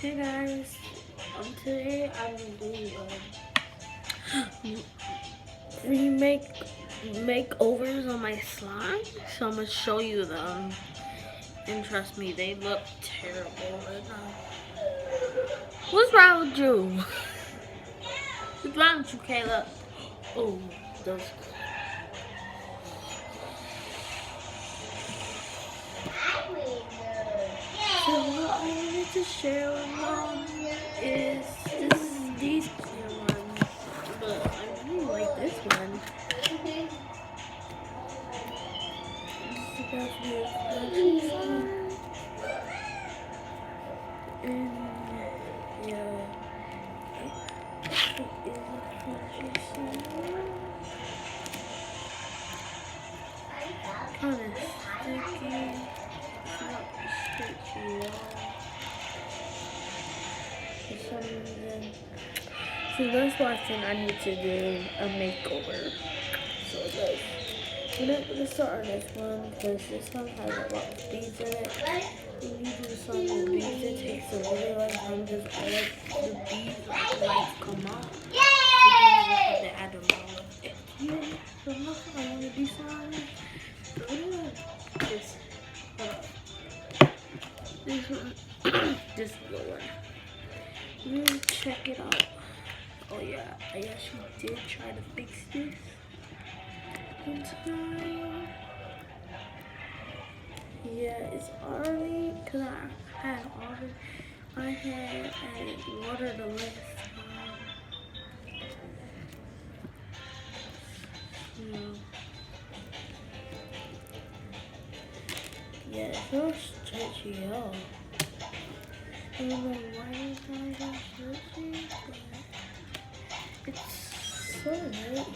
Hey guys, today I'm doing remake makeovers on my slime. So I'm gonna show you them, and trust me, they look terrible right now. What's wrong with you? What's wrong with you, Kayla? Oh, those. So what I wanted to share with mom is these clear ones, but I really like this one. This is about to be a collection slime, and yeah, it is a collection slime. Kind of sticky, not sticky at all. For some reason. So that's why I think I need to do a makeover. So like, we're not gonna start on this one because this one has a lot of beads in it. When you do something with beads, it takes a really long time because all like the beads like come off. So then you have to add them all up. Yeah, so look, I want to do something. This, this one, this little one. Really check it out. Oh yeah, I actually did try to fix this in time. Yeah, it's already, cause I had added water the last time. Yeah, it's so stretchy out. I don't know why it's not so stretchy, but it's so nice.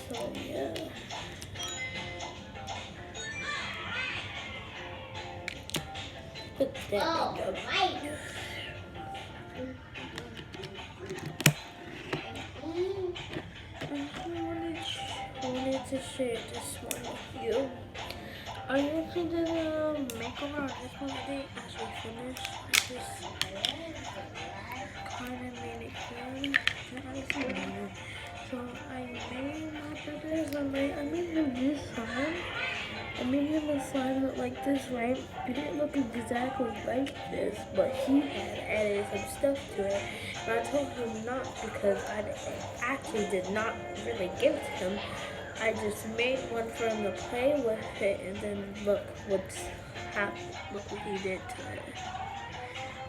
So yeah. Put that makeup. I wanted to share this one with you. I actually did a makeover on this one. I didn't actually finish. I just kind of made it good. So I made my brothers. I made him this slime. I made him a slime look like this, right? It didn't look exactly like this, but he had added some stuff to it. And I told him not because I actually did not really give it to him. I just made one for him to play with it, and then look what he did to it.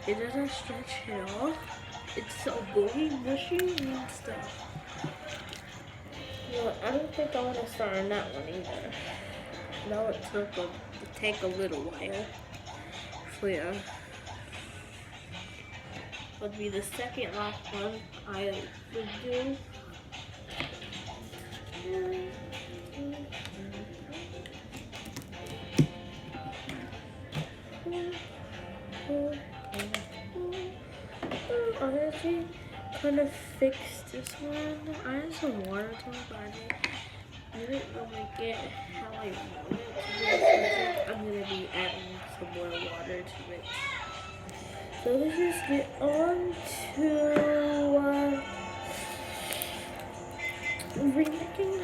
It doesn't stretch at all. It's so gooey, mushy, and stuff. Well, I don't think I want to start on that one either. That would take a little while. So yeah. Would be the second last one I would do. Honestly, kind of fixed this one. I had some water to it, but I didn't really get how I wanted it to be. So I think I'm gonna be adding some more water to it. So let's just get on to remaking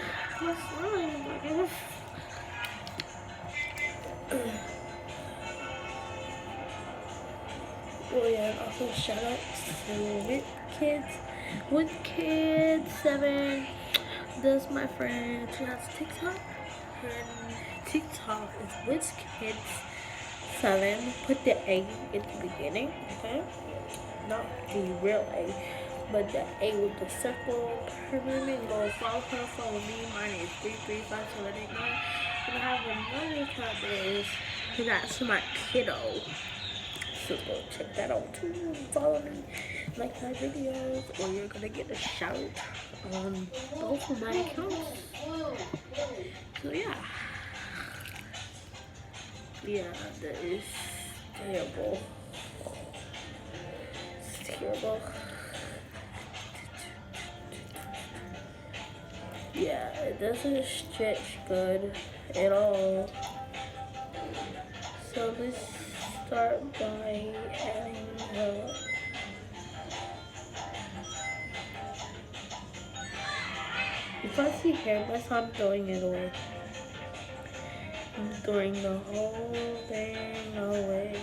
my slime. Oh yeah, also shout out to With Kids 7. That's my friend. She has TikTok. And TikTok is With Kids 7. Put the A at the beginning, okay? Not the real A, but the A with the circle. Her name and go follow her, follow me. Mine is 335789. And I have another account that is that's my kiddo. So go check that out too. Follow me, like my videos, or you're gonna get a shout on both of my accounts. So yeah, that is terrible. It's terrible. Yeah, it doesn't stretch good at all. So let's start by adding the if I see hair mess, I'm throwing it away. I'm throwing the whole thing away.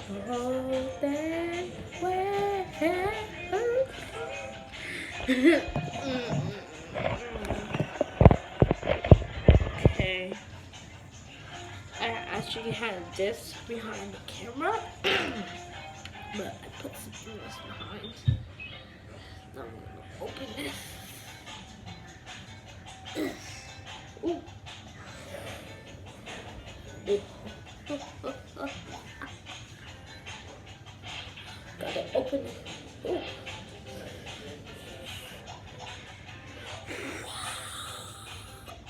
The whole thing away. Okay. I actually had this behind the camera, but I put something else behind. Now I'm gonna open this. Ooh. Gotta open it. Ooh.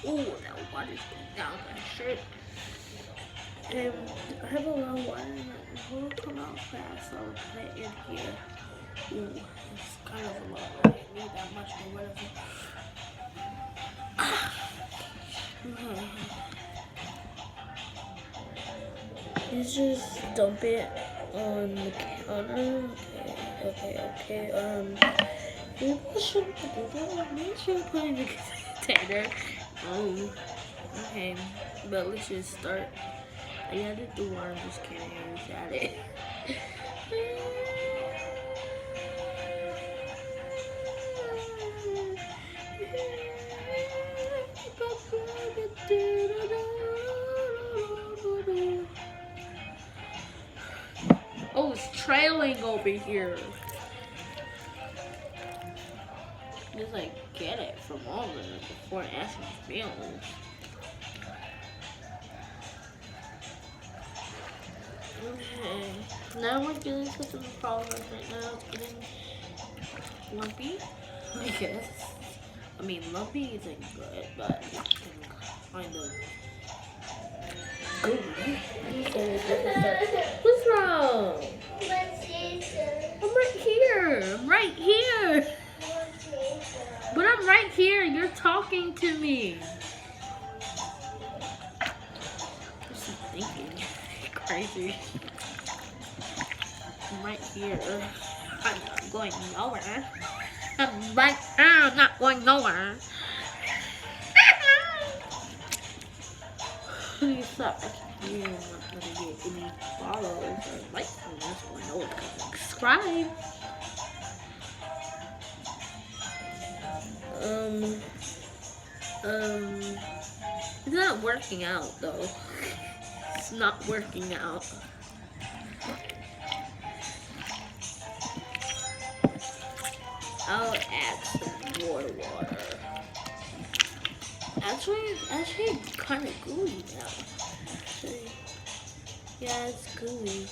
Ooh, that water's going down my shirt. And I have a lot of water and it will come out fast, so I'll put it in here. Ooh, it's kind of a lot. I don't need that much, but whatever. You just dump it on the counter. Okay. Maybe I shouldn't do that. Maybe I should put it in the container. Okay. But let's just start. I added the water. I'm just kidding. I just added it. Oh, it's trailing over here. Just like get it from all of it before asking feelings. Okay. Now we're getting to some problems right now. It's getting lumpy, I guess. I mean, lumpy isn't good, but it's kind of gooey. What's wrong? I'm right here. But I'm right here. You're talking to me. What's he thinking? Crazy. I'm right here. I'm not going nowhere. I'm right here. I'm not going nowhere. Please stop. I can hear I'm not gonna get any follows or likes from this one. I know it's gonna subscribe. It's not working out though. It's not working out. I'll add some more water. Actually kind of gooey now. Actually, yeah, it's gooey.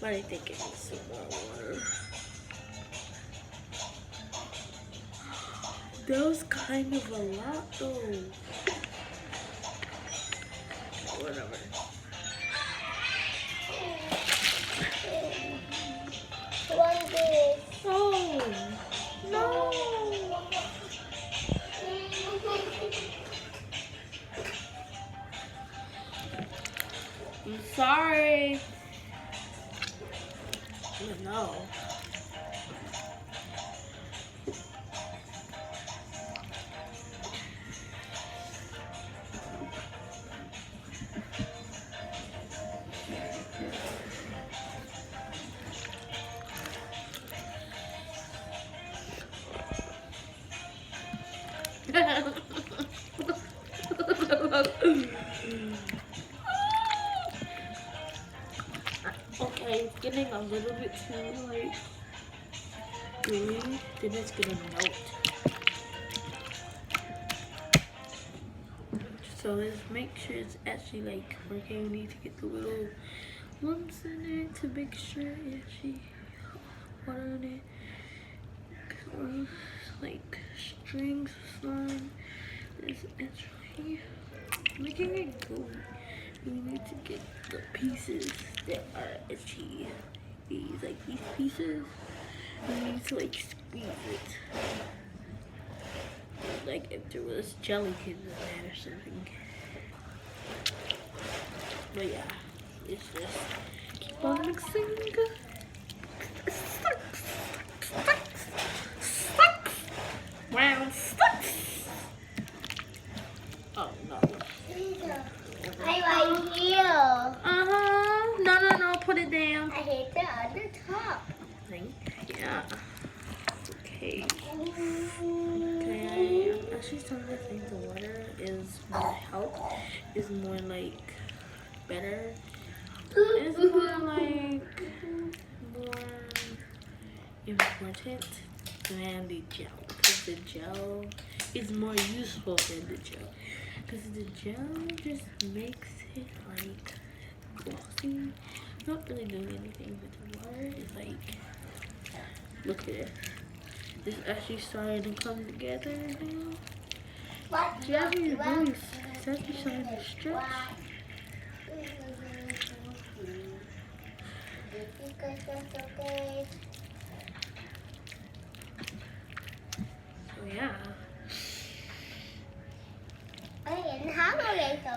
But I think it needs some more water. That was kind of a lot though. Whatever. Oh, no. I'm sorry. No. Okay, it's getting a little bit too like gooey, then it's gonna melt. So let's make sure it's actually like working. We need to get the little lumps in it to make sure it actually water in it. Or like strings of slime is actually making it gooey. We need to get the pieces that are itchy. These pieces. We need to like squeeze it. Like if there was jelly in that or something. But yeah, it's just keep on mixing. Stuck. Round stuck. Oh no. I like here. No. Put it down. I hate the other top. Yeah. Okay. Okay. I'm actually starting to think the water is more help. Is more like better. It's more like more important than the gel, because the gel is more useful than the gel, because the gel just makes it like glossy, not really doing anything. But the water is like, look at it, it's actually starting to come together now. It's actually really, it's actually starting to stretch. So yeah. And how are they so?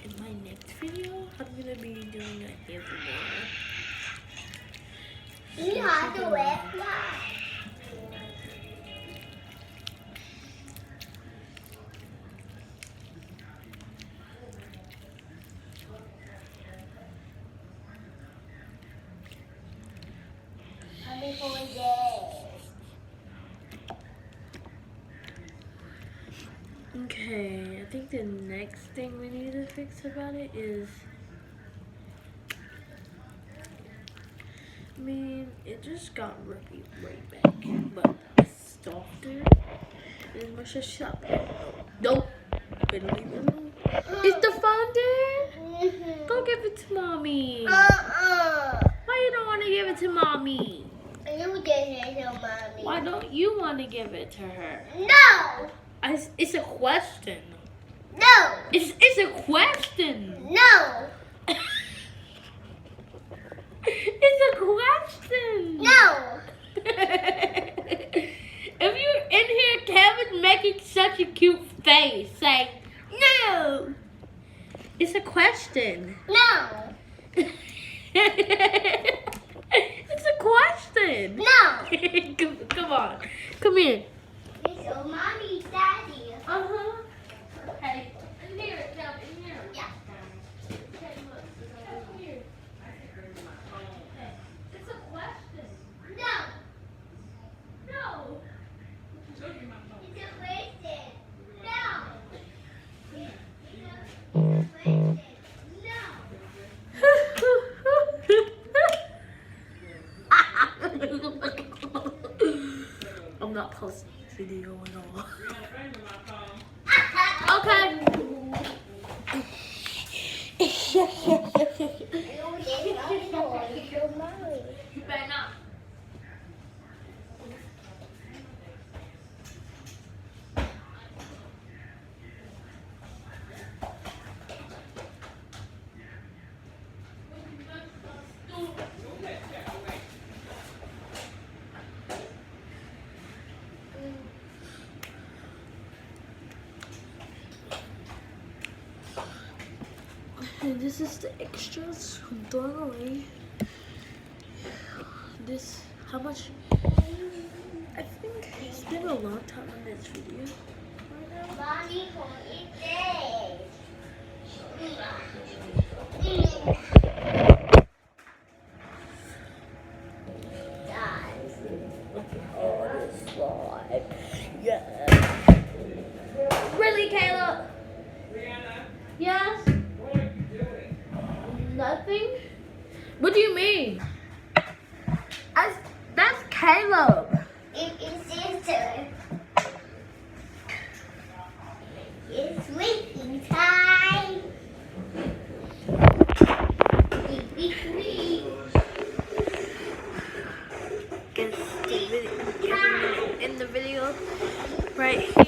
In my next video, I'm gonna be doing an ASMR. You have to wear flat. Okay, I think the next thing we need to fix about it is, I mean, it just got rippy right back, but it's softer. It's much sharper. Nope. Better leave it alone. Is the phone dead? Go give it to mommy. Why you don't want to give it to mommy? You get it to mommy. Why don't you want to give it to her? No. It's a question. No. It's a question. No. It's a question. No. If you're in here, Kevin's making such a cute face, saying, no. It's a question. No. It's a question. No. Come on. Come here. It's mommy, daddy. Uh-huh. Hey, in here, Kevin, in here. Yeah. Okay, look. Come here. Okay. It's a question. No. No. It's a question. No. It's a question. I'm not posting this video at all. Okay. You better not. And this is the extras I'm throwing away. This, how much? I think it's been a long time on this video. Mommy, for eat this. Oh, this slide. Yeah. Really, Caleb? Yes? What are you doing? Nothing? What do you mean? That's Caleb. It is sister. Time. Guess the video, in the video right here.